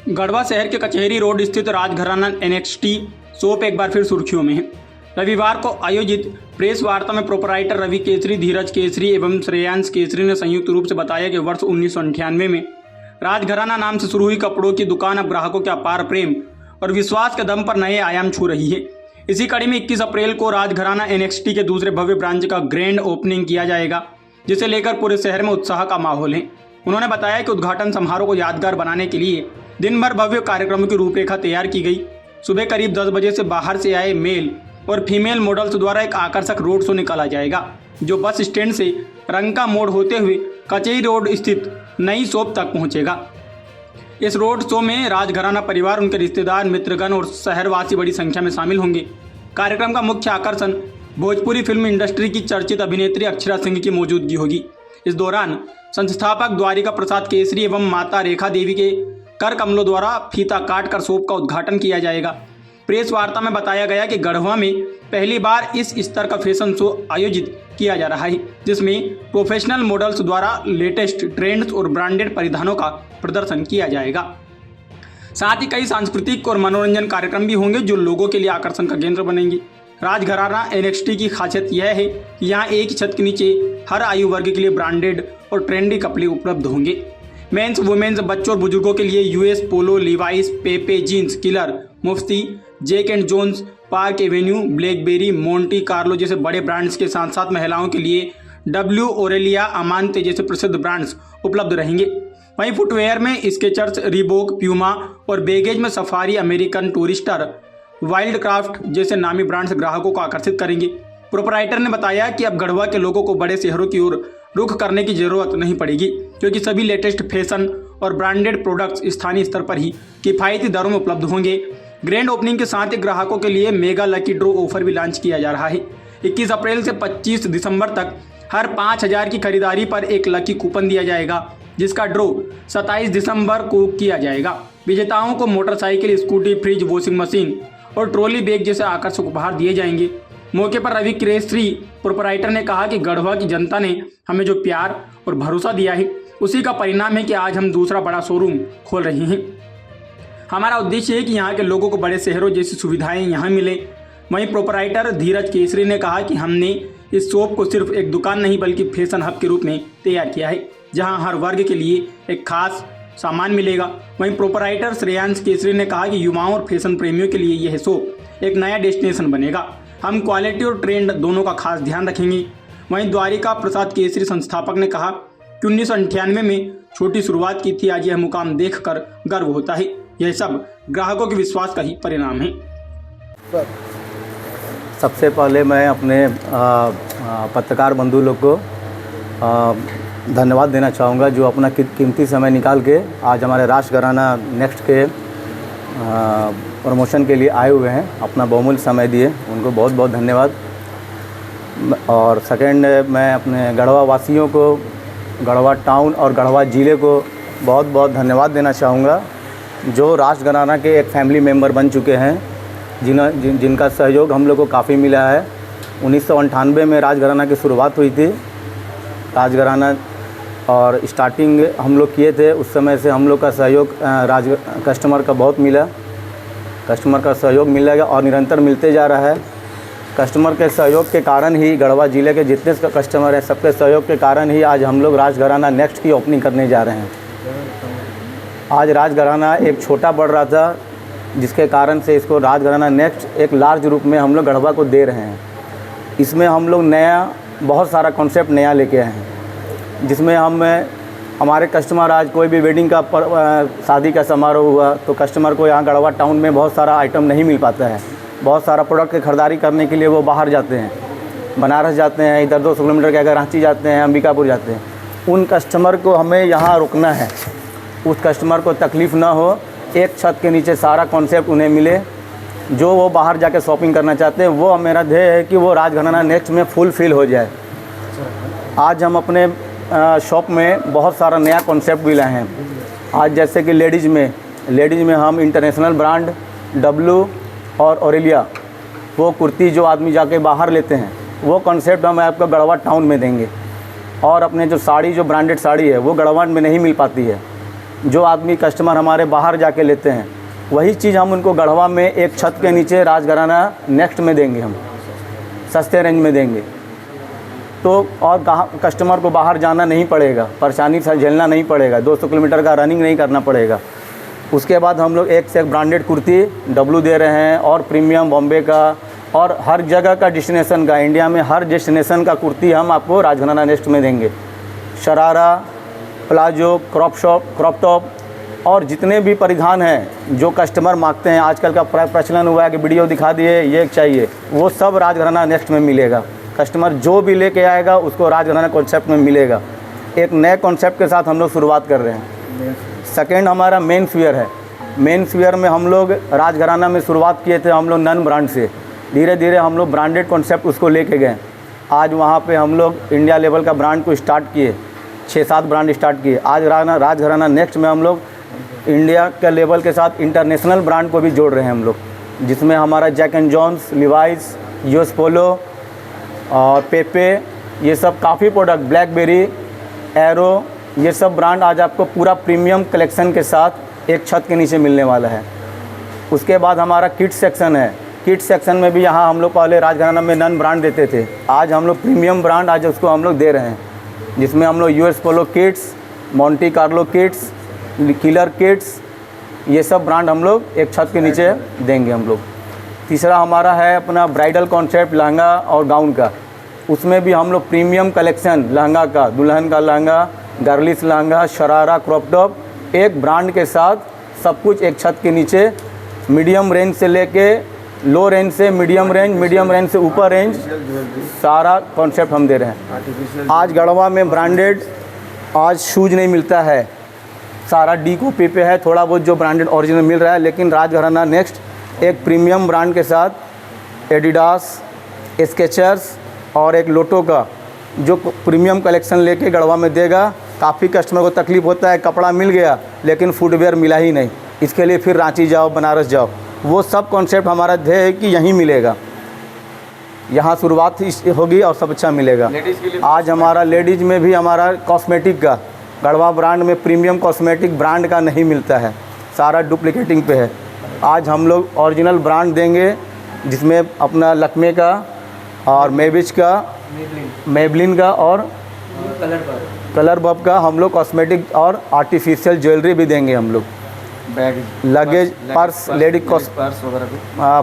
गढ़वा शहर के कचहरी रोड स्थित राजघराना एनएक्सटी शॉप एक बार फिर सुर्खियों में है। रविवार को आयोजित प्रेस वार्ता में प्रोपराइटर रवि केसरी, धीरज केसरी एवं श्रेयांश केसरी ने संयुक्त रूप से बताया कि वर्ष 1998 में राजघराना नाम से शुरू हुई कपड़ों की दुकान अब ग्राहकों के अपार प्रेम और विश्वास के दम पर नए आयाम छू रही है। इसी कड़ी में 21 अप्रैल को राजघराना एनएक्सटी के दूसरे भव्य ब्रांच का ग्रैंड ओपनिंग किया जाएगा, जिसे लेकर पूरे शहर में उत्साह का माहौल है। उन्होंने बताया कि उद्घाटन समारोह को यादगार बनाने के लिए दिन भर भव्य कार्यक्रमों की रूपरेखा तैयार की गई। सुबह करीब 10 बजे से बाहर से आए मेल और फीमेल मॉडल्स द्वारा एक आकर्षक रोड शो निकाला जाएगा, जो बस स्टैंड से रंका मोड़ होते हुए कचहरी रोड स्थित नई शॉप तक पहुंचेगा। इस रोड शो में राजघराना परिवार, उनके रिश्तेदार, मित्रगण और शहरवासी बड़ी संख्या में शामिल होंगे। कार्यक्रम का मुख्य आकर्षण भोजपुरी फिल्म इंडस्ट्री की चर्चित अभिनेत्री अक्षरा सिंह की मौजूदगी होगी। इस दौरान संस्थापक द्वारिका प्रसाद केसरी एवं माता रेखा देवी के कर कमलों द्वारा फीता काटकर शॉप का उद्घाटन किया जाएगा। प्रेस वार्ता में बताया गया कि गढ़वा में पहली बार इस स्तर का फैशन शो आयोजित किया जा रहा है, जिसमें प्रोफेशनल मॉडल्स द्वारा लेटेस्ट ट्रेंड्स और ब्रांडेड परिधानों का प्रदर्शन किया जाएगा। साथ ही कई सांस्कृतिक और मनोरंजन कार्यक्रम भी होंगे, जो लोगों के लिए आकर्षण का केंद्र बनेंगे। राजघराना एनएक्सटी की खासियत यह है कि यहाँ एक ही छत के नीचे हर आयु वर्ग के लिए ब्रांडेड और ट्रेंडी कपड़े उपलब्ध होंगे। मेंस, वुमेन्स, बच्चों और बुजुर्गों के लिए US Polo, Levi's, Pepe Jeans, Killer, Mufti, Jack and Jones, Park Avenue, Blackberry, Monte Carlo जैसे बड़े ब्रांड्स के साथ साथ महिलाओं के लिए डब्ल्यू, ओरेलिया, अमांते जैसे प्रसिद्ध ब्रांड्स उपलब्ध रहेंगे। वहीं फुटवेयर में स्केचर्स, रीबॉक, प्यूमा और बैगेज में Safari, American Tourister, Wildcraft जैसे नामी ब्रांड्स ग्राहकों को आकर्षित करेंगे। प्रोपराइटर ने बताया कि अब गढ़वा के लोगों को बड़े शहरों की ओर रुख करने की जरूरत नहीं पड़ेगी, क्योंकि सभी लेटेस्ट फैशन और ब्रांडेड प्रोडक्ट्स स्थानीय स्तर पर ही किफ़ायती दरों में उपलब्ध होंगे। ग्रैंड ओपनिंग के साथ ही ग्राहकों के लिए मेगा लकी ड्रॉ ऑफर भी लॉन्च किया जा रहा है। 21 अप्रैल से 25 दिसंबर तक हर 5,000 की खरीदारी पर एक लकी कूपन दिया जाएगा, जिसका ड्रॉ 27 दिसंबर को किया जाएगा। विजेताओं को motorcycle, scooty, fridge, washing machine और ट्रॉली बैग जैसे आकर्षक उपहार दिए जाएंगे। मौके पर रवि केसरी प्रोपराइटर ने कहा कि गढ़वा की जनता ने हमें जो प्यार और भरोसा दिया है, उसी का परिणाम है कि आज हम दूसरा बड़ा शोरूम खोल रहे हैं। हमारा उद्देश्य है कि यहाँ के लोगों को बड़े शहरों जैसी सुविधाएं यहाँ मिले। वहीं प्रोपराइटर धीरज केसरी ने कहा कि हमने इस शॉप को सिर्फ एक दुकान नहीं बल्कि फैशन हब के रूप में तैयार किया है, जहाँ हर वर्ग के लिए एक खास सामान मिलेगा। वहीं प्रोपराइटर श्रेयांश केसरी ने कहा कि युवाओं और फैशन प्रेमियों के लिए यह शॉप एक नया डेस्टिनेशन बनेगा। हम क्वालिटी और ट्रेंड दोनों का खास ध्यान रखेंगे। वहीं द्वारिका प्रसाद केसरी संस्थापक ने कहा कि 1998 में छोटी शुरुआत की थी, आज यह मुकाम देखकर गर्व होता है। यह सब ग्राहकों के विश्वास का ही परिणाम है। सबसे पहले मैं अपने पत्रकार बंधु लोग को धन्यवाद देना चाहूँगा, जो अपना कीमती समय निकाल के आज हमारे राजघराना नेक्स्ट के प्रमोशन के लिए आए हुए हैं, अपना बहुमूल्य समय दिए, उनको बहुत बहुत धन्यवाद। और सेकंड, मैं अपने गढ़वा वासियों को, गढ़वा टाउन और गढ़वा ज़िले को बहुत बहुत धन्यवाद देना चाहूँगा, जो राजघराना के एक फैमिली मेंबर बन चुके हैं, जिनका सहयोग हम लोग को काफ़ी मिला है। 1998 में राजघराना की शुरुआत हुई थी राजघराना, और स्टार्टिंग हम लोग किए थे। उस समय से हम लोग का सहयोग कस्टमर का बहुत मिला, कस्टमर का सहयोग मिलेगा और निरंतर मिलते जा रहा है। कस्टमर के सहयोग के कारण ही, गढ़वा ज़िले के जितने कस्टमर हैं सबके सहयोग के कारण ही आज हम लोग राजघराना नेक्स्ट की ओपनिंग करने जा रहे हैं। आज राजघराना एक छोटा पड़ रहा था, जिसके कारण से इसको राजघराना नेक्स्ट एक लार्ज रूप में हम लोग गढ़वा को दे रहे हैं। इसमें हम लोग नया, बहुत सारा कॉन्सेप्ट नया लेके आए हैं, जिसमें हमारे कस्टमर, आज कोई भी वेडिंग का शादी का समारोह हुआ तो कस्टमर को यहाँ गढ़वा टाउन में बहुत सारा आइटम नहीं मिल पाता है। बहुत सारा प्रोडक्ट की खरीदारी करने के लिए वो बाहर जाते हैं, बनारस जाते हैं, इधर 200 किलोमीटर के अगर रांची जाते हैं, अंबिकापुर जाते हैं। उन कस्टमर को हमें यहाँ रुकना है, उस कस्टमर को तकलीफ़ ना हो, एक छत के नीचे सारा कॉन्सेप्ट उन्हें मिले। जो वो बाहर जाके शॉपिंग करना चाहते हैं, वो मेरा ध्येय है कि वो राजघराना नेक्स्ट में फुलफिल हो जाए। आज हम अपने शॉप में बहुत सारा नया कॉन्सेप्ट भी लाए हैं। आज जैसे कि लेडीज़ में हम इंटरनेशनल ब्रांड डब्ल्यू और ओरेलिया, वो कुर्ती जो आदमी जाके बाहर लेते हैं, वो कॉन्सेप्ट हम आपको गढ़वा टाउन में देंगे। और अपने जो साड़ी, जो ब्रांडेड साड़ी है, वो गढ़वा में नहीं मिल पाती है, जो आदमी कस्टमर हमारे बाहर जाके लेते हैं, वही चीज़ हम उनको गढ़वा में एक छत के नीचे राजघराना नेक्स्ट में देंगे, हम सस्ते रेंज में देंगे। तो और कस्टमर को बाहर जाना नहीं पड़ेगा, परेशानी से झेलना नहीं पड़ेगा, 200 किलोमीटर का रनिंग नहीं करना पड़ेगा। उसके बाद हम लोग एक से एक ब्रांडेड कुर्ती डब्लू दे रहे हैं और प्रीमियम बॉम्बे का और हर जगह का डेस्टिनेशन का, इंडिया में हर डेस्टिनेशन का कुर्ती हम आपको राजघराना नेक्स्ट में देंगे। शरारा, प्लाजो, क्रॉप टॉप और जितने भी परिधान हैं जो कस्टमर मांगते हैं, आजकल का प्रचलन हुआ है कि वीडियो दिखा दिए ये चाहिए, वो सब राजघराना नेक्स्ट में मिलेगा। कस्टमर जो भी लेके आएगा उसको राजघराना कॉन्सेप्ट में मिलेगा। एक नए कॉन्सेप्ट के साथ हम लोग शुरुआत कर रहे हैं। सेकेंड हमारा मेंस वियर है। मेंस वियर में हम लोग राजघराना में शुरुआत किए थे हम लोग नन ब्रांड से, धीरे धीरे हम लोग ब्रांडेड कॉन्सेप्ट उसको लेके गए। आज वहाँ पे हम लोग इंडिया लेवल का ब्रांड को स्टार्ट किए, 6-7 ब्रांड स्टार्ट किए। आज राजघराना नेक्स्ट में हम लोग इंडिया के लेवल के साथ इंटरनेशनल ब्रांड को भी जोड़ रहे हैं हम लोग, जिसमें हमारा Jack and Jones, Levi's, US Polo और पेपे, ये सब काफ़ी प्रोडक्ट, ब्लैकबेरी, एरो, ये सब ब्रांड आज आपको पूरा प्रीमियम कलेक्शन के साथ एक छत के नीचे मिलने वाला है। उसके बाद हमारा किड्स सेक्शन है। किड्स सेक्शन में भी यहाँ हम लोग पहले राजघराना में नन ब्रांड देते थे, आज हम लोग प्रीमियम ब्रांड आज उसको हम लोग दे रहे हैं, जिसमें हम लोग US Polo kids, Monty Carlo kids, killer kids, ये सब ब्रांड हम लोग एक छत के नीचे देंगे हम लोग। तीसरा हमारा है अपना ब्राइडल कॉन्सेप्ट लहंगा और गाउन का। उसमें भी हम लोग प्रीमियम कलेक्शन लहंगा का, दुल्हन का lehenga, girlish lehenga, sharara, crop top, एक ब्रांड के साथ सब कुछ एक छत के नीचे, मीडियम रेंज से लेके लो रेंज से मीडियम रेंज से ऊपर रेंज, सारा कॉन्सेप्ट हम दे रहे हैं। आज गढ़वा में ब्रांडेड आज शूज़ नहीं मिलता है, सारा डी कॉपी पे है, थोड़ा बहुत जो ब्रांडेड ओरिजिनल मिल रहा है, लेकिन राजघराना नेक्स्ट एक प्रीमियम ब्रांड के साथ एडिडास, स्केचर्स और एक लोटो का जो प्रीमियम कलेक्शन लेके गढ़वा में देगा। काफ़ी कस्टमर को तकलीफ़ होता है, कपड़ा मिल गया लेकिन फुटवेयर मिला ही नहीं, इसके लिए फिर रांची जाओ, बनारस जाओ। वो सब कॉन्सेप्ट हमारा ध्येय है कि यहीं मिलेगा, यहाँ शुरुआत होगी और सब अच्छा मिलेगा। आज हमारा लेडीज़ में भी हमारा कॉस्मेटिक का गढ़वा ब्रांड में प्रीमियम कॉस्मेटिक ब्रांड का नहीं मिलता है, सारा डुप्लीकेटिंग पे है। आज हम लोग ओरिजिनल ब्रांड देंगे, जिसमें अपना लक्मे का और मेविच का, मेबलिन का और कलर बब का हम लोग कॉस्मेटिक और आर्टिफिशियल ज्वेलरी भी देंगे हम लोग। Bag, luggage, purse, ladies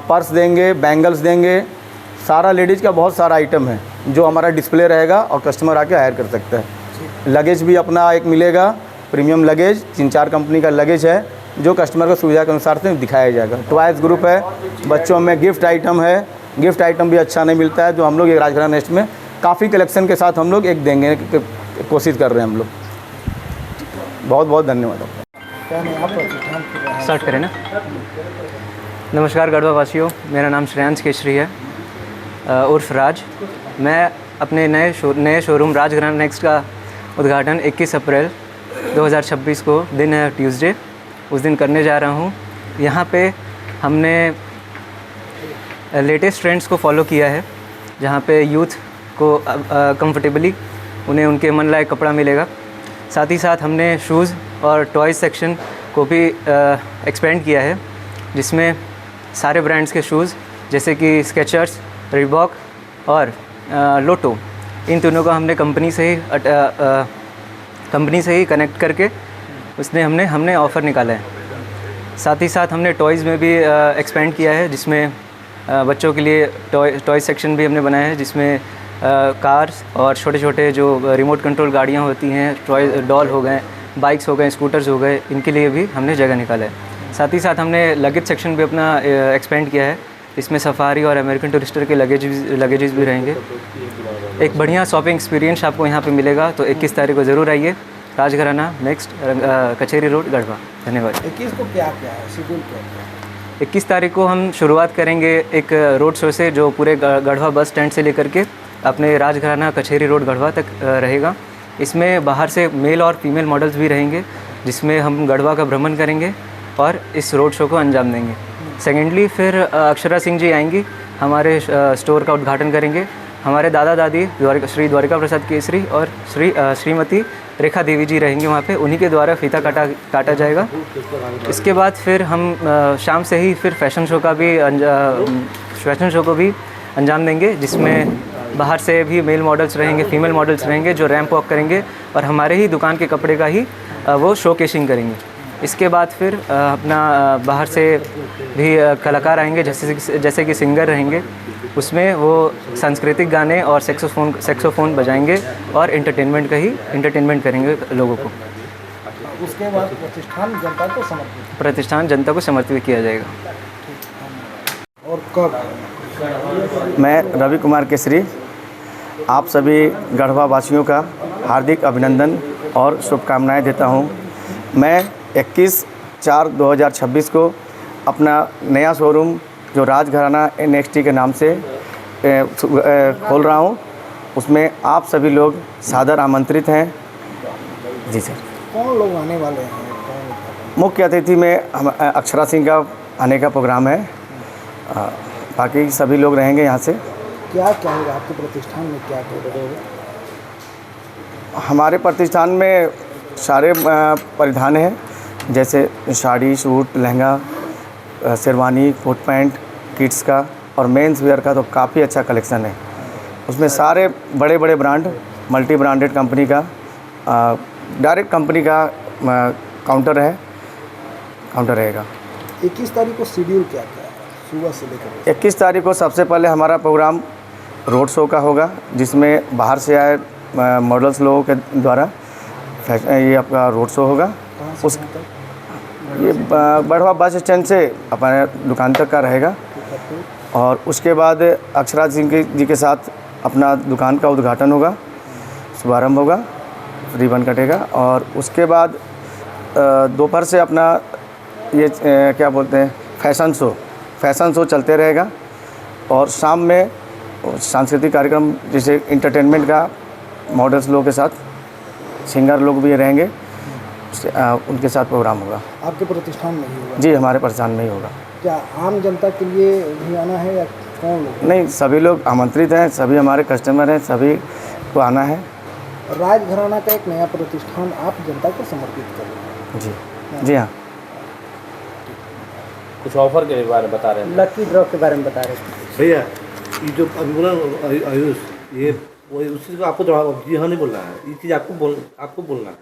purse देंगे, बैंगल्स देंगे, सारा लेडीज़ का बहुत सारा आइटम है जो हमारा डिस्प्ले रहेगा और कस्टमर आके हायर कर सकता है। लगेज भी अपना एक मिलेगा, प्रीमियम लगेज, 3-4 कंपनी का लगेज है जो कस्टमर को सुविधा के अनुसार से दिखाया जाएगा। टॉयज़ ग्रुप है, बच्चों में गिफ्ट आइटम है, गिफ्ट आइटम भी अच्छा नहीं मिलता है, जो हम लोग ये राजघराना नेक्स्ट में काफ़ी कलेक्शन के साथ हम लोग एक देंगे की कोशिश कर रहे हैं हम लोग। बहुत बहुत धन्यवाद। स्टार्ट करें ना। नमस्कार गढ़वा वासियों, मेरा नाम श्रेयांश केसरी है उर्फ राज। मैं अपने नए शोरूम राजघराना नेक्स्ट का उद्घाटन 21 अप्रैल 2026 को, दिन है ट्यूसडे, उस दिन करने जा रहा हूँ। यहाँ पे हमने लेटेस्ट ट्रेंड्स को फॉलो किया है, जहाँ पे यूथ को कंफर्टेबली उन्हें उनके मन लायक कपड़ा मिलेगा। साथ ही साथ हमने शूज़ और टॉयज़ सेक्शन को भी एक्सपेंड किया है, जिसमें सारे ब्रांड्स के शूज़ जैसे कि स्केचर्स, रिबॉक और लोटो, इन तीनों का हमने कंपनी से ही कनेक्ट करके उसने हमने ऑफ़र निकाला है। साथ ही साथ हमने टॉयज़ में भी एक्सपेंड किया है, जिसमें बच्चों के लिए टॉय सेक्शन भी हमने बनाया है, जिसमें कार्स और छोटे छोटे जो रिमोट कंट्रोल गाड़ियाँ होती हैं, टॉय डॉल हो गए, बाइक्स हो गए, स्कूटर्स हो गए, इनके लिए भी हमने जगह निकाला है। साथ ही साथ हमने लगेज सेक्शन भी अपना एक्सपेंड किया है, इसमें सफारी और अमेरिकन टूरिस्टर के लगेजेस भी रहेंगे। एक बढ़िया शॉपिंग एक्सपीरियंस आपको यहाँ पे मिलेगा। तो 21 तारीख को ज़रूर आइए, राजघराना नेक्स्ट, कचहरी रोड, गढ़वा। धन्यवाद। 21 को क्या है शेड्यूल क्या है? 21 तारीख को हम शुरुआत करेंगे एक रोड शो से, जो पूरे गढ़वा बस स्टैंड से लेकर के अपने राजघराना कचहरी रोड गढ़वा तक रहेगा। इसमें बाहर से मेल और फीमेल मॉडल्स भी रहेंगे, जिसमें हम गढ़वा का भ्रमण करेंगे और इस रोड शो को अंजाम देंगे। सेकेंडली फिर अक्षरा सिंह जी आएंगी, हमारे स्टोर का उद्घाटन करेंगे हमारे दादा दादी श्री द्वारिका प्रसाद केसरी और श्रीमती रेखा देवी जी रहेंगे वहाँ पे, उन्हीं के द्वारा फीता काटा जाएगा। इसके बाद फिर हम शाम से ही फिर फैशन शो को भी अंजाम देंगे, जिसमें बाहर से भी मेल मॉडल्स रहेंगे, फीमेल मॉडल्स रहेंगे जो रैंप वॉक करेंगे और हमारे ही दुकान के कपड़े का ही वो शोकेसिंग करेंगे। इसके बाद फिर अपना बाहर से भी कलाकार आएंगे, जैसे कि सिंगर रहेंगे, उसमें वो सांस्कृतिक गाने और सेक्सोफोन बजाएंगे और एंटरटेनमेंट करेंगे लोगों को। उसके बाद प्रतिष्ठान जनता को समर्पित किया जाएगा। और कब? मैं रवि कुमार केसरी आप सभी गढ़वा वासियों का हार्दिक अभिनंदन और शुभकामनाएं देता हूं। मैं 21/4/2026 को अपना नया शोरूम जो राजघराना NXT के नाम से खोल रहा हूं, उसमें आप सभी लोग सादर आमंत्रित हैं। जी सर। कौन लोग आने वाले हैं? कौन? मुख्य अतिथि में हम अक्षरा सिंह का आने का प्रोग्राम है, बाकी सभी लोग रहेंगे यहाँ से। क्या क्या होगा आपके प्रतिष्ठान में? क्या क्या होगा? हमारे प्रतिष्ठान में सारे परिधान हैं, जैसे sari, suit, lehenga, sherwani, coat pant, kids का और मेंस वेयर का तो काफ़ी अच्छा कलेक्शन है। उसमें सारे बड़े बड़े ब्रांड, मल्टी ब्रांडेड कंपनी का, डायरेक्ट कंपनी का काउंटर रहेगा। 21 तारीख को शेड्यूल क्या क्या है सुबह से लेकर? 21 तारीख को सबसे पहले हमारा प्रोग्राम रोड शो का होगा, जिसमें बाहर से आए मॉडल्स लोगों के द्वारा ये आपका रोड शो होगा। उस ये बढ़वा बस स्टैंड से अपने दुकान तक का रहेगा और उसके बाद अक्षरा सिंह जी के साथ अपना दुकान का उद्घाटन होगा, शुभारंभ होगा, रिबन कटेगा और उसके बाद दोपहर से अपना ये क्या बोलते हैं फैशन शो चलते रहेगा और शाम में सांस्कृतिक कार्यक्रम जैसे इंटरटेनमेंट का मॉडल्स लोगों के साथ सिंगर लोग भी रहेंगे, उनके साथ प्रोग्राम होगा। आपके प्रतिष्ठान में ही होगा? जी, हमारे प्रतिष्ठान में ही होगा। क्या आम जनता के लिए भी आना है या कौन लोग? नहीं, सभी लोग आमंत्रित हैं, सभी हमारे कस्टमर हैं, सभी को आना है। राजघराना का एक नया प्रतिष्ठान आप जनता को समर्पित करेंगे? जी हाँ। कुछ ऑफर के बारे में बता रहे हैं? लकी ड्रॉ के बारे में बता रहे थे भैया। ये जो अभी बोला आयुष, ये वो उसी को आपको जवाब जी हाँ नहीं बोलना है, ये चीज़ आपको बोलना है।